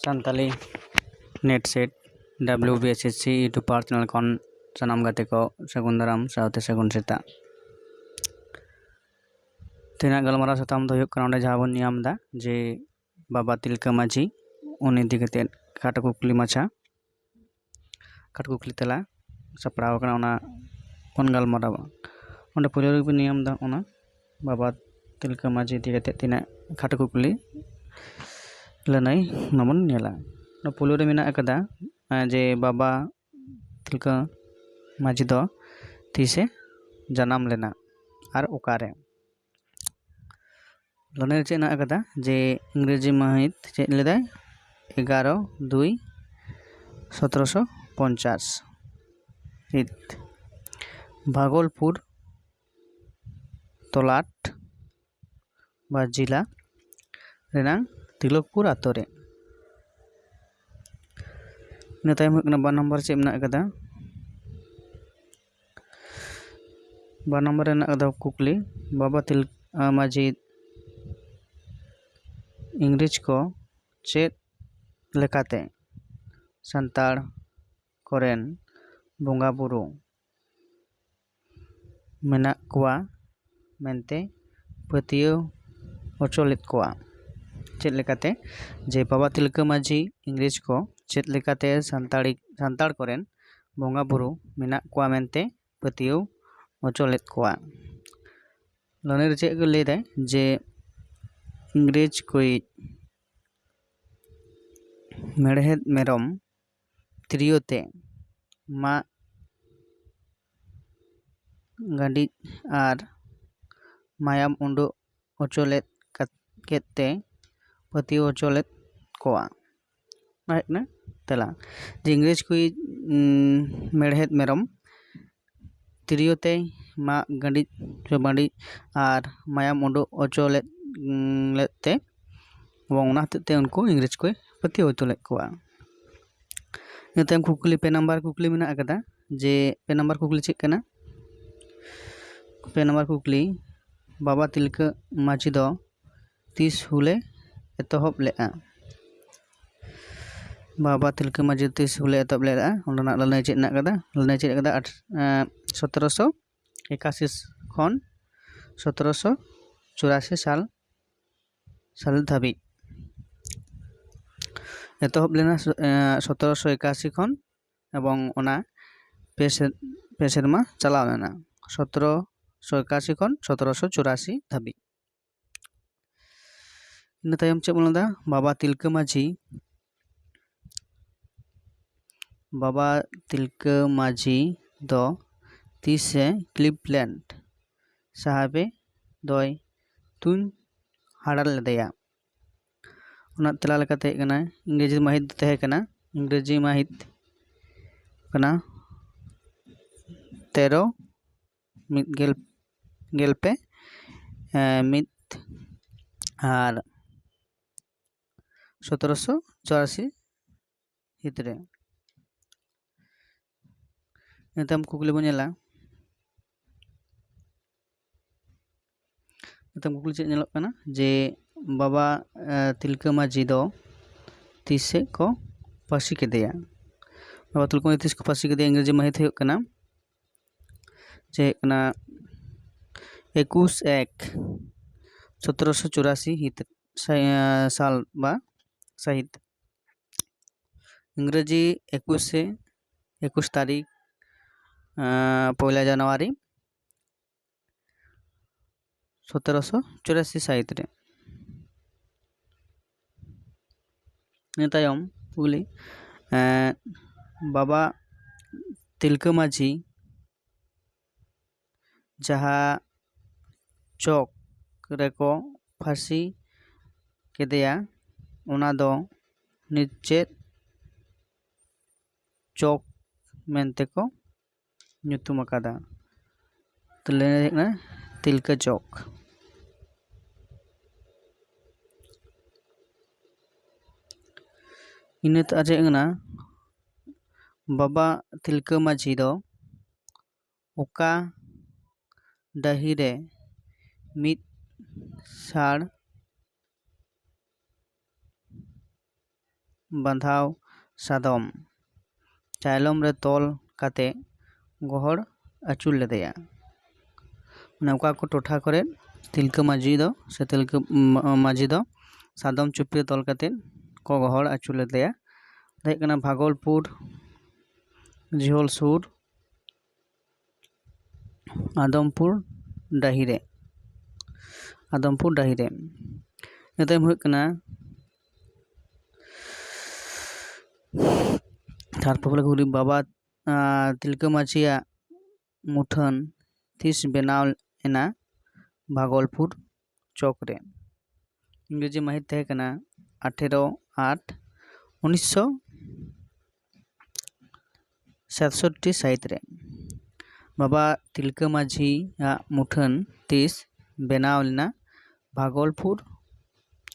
Santali net set WBSSC YouTube power channel खन सानाम गाते को सगुन दाराम साउते सगुन सेता तेना गलमारा साताम दो हुयुग काना जहां बन ᱧᱟᱢ दा जे बाबा तिलका माझी उन इदी कते खाटो कुकली माछा खाटो कुकली तेला सपड़ाव कना ओना बन गलमारा ओंडे पुलियो बन ᱧᱟᱢ दा ओना बाबा तिलका माझी इदी कते तिना खाटो कुकली लनाई नमन नेला न पुलियो रे मेना अकदा जे बाबा तिलका माझी दो तीसे जन्म लेना और ओकारे लने चे ना अकदा जे इंग्रेजी माहित चे लेदा 11/2/1750 हित भागलपुर तलाट बा जिला रेना तिलकपुर आतोरे इन तायम बार नम्बर चे मेना अकदा बार नम्बर रेना अकदा कुकली बाबा तिलका माझी इंग्रेज को चेत लेकाते संताड़ कोरेन बोंगा बुरु मेना कुआ मेनते पतियो ओचोलेत कुआ चेत लेकाते जे बाबा तिलका माझी इंग्रेज को चेत लेकाते संताड़ कोरेन बोंगा बुरु मेना कुआ मेनते पतियो ओचोलेत कुआ लने रे चेत को लेदा जे इंग्रेज कोई मेड़हेद मेरम त्रियोते मा गांडी आर मायाम उंडो ओचोलेत केते पति ओचोलेत कोआ ना तेला जे इंग्रेज कोई मेड़हेद मेरम त्रियोते मा गांडी बांडी आर मायाम उंडो ओचोलेत लेते ते उनको इंग्रेज को पति ओचोलेत कोआ इन तायम कुकली पे नंबर कुकली मेना अकदा जे पे नंबर कुकली चेक कना पे नंबर कुकली बाबा तिलका माझी दो तीस हुले एतहब लेआ बाबा तिलका माझी तीस हुले एतहब लेआ ओंडना लनाय चेक ना कदा लनाय चेक कदा 1781 खन 1784 साल धाबी एतहब लेना 1781 खन एवं ओना पे सेरमा चलाव लेना 1781 खन 1784 धाबी इन तायम चे बोलदा बाबा तिलका माझी दो तीसे क्लिवलैंड साहबे दोय तुन हाड़ाल लेदेया ओना तेला लेकाते कना इंग्रेजी माहित तहे कना इंग्रेजी माहित कना 13 मित गेलपे मित और 1784 हितरे नितम कुकली बनेला नितम कुकली चे नेलोग कना जे बाबा तिलका माझी दो तीसे को फांसी केदेया बाबा तिलका माझी तीस को फांसी केदेया इंग्रेजी माहित हुयुग कना जे कना 21/1/1784 हित साल बा साहित इंग्रेजी 21 तारीख 1 জানুয়ারি 1784 साहित रे तायम पुगली बाबा तिलका माझी जहा चौक रेको फांसी केदेया ओना दो निचे चौक मेनते को ᱧᱩᱛᱩᱢ ᱟᱠᱟᱫᱟ ᱛᱟᱦᱞᱮ ᱦᱮᱡᱱᱟ तिलका चौक ᱤᱱᱟᱹ ᱛᱟᱨ ᱦᱮᱡᱱᱟ बाबा तिलका माझी दो ओका डाही रे मित साड़ बांधाव सादम चायलम रे तोल काते गहड़ आचुर लेदेया माने ओका को टोठा करे तिलका माझी दो से तिलका माझी दो सादम चुप्पी तोल काते को गहड़ आचुर लेदेया ताहे कना भागलपुर जिहोल सुर आदमपुर डाहिरे इतायम हुई कना तारपर घुरी बाबा तिलका माझिया मुठन तीस बेनाव एना भागलपुर चौकरे इंग्रेजी माहित तहे कना 18/8/1967 साहित रे बाबा तिलका माझिया मुठन तीस बेनाव लेना भागलपुर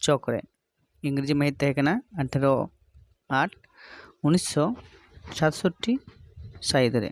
चौकरे इंग्रेजी माहित तहे कना 18/8/1967 साहित रे।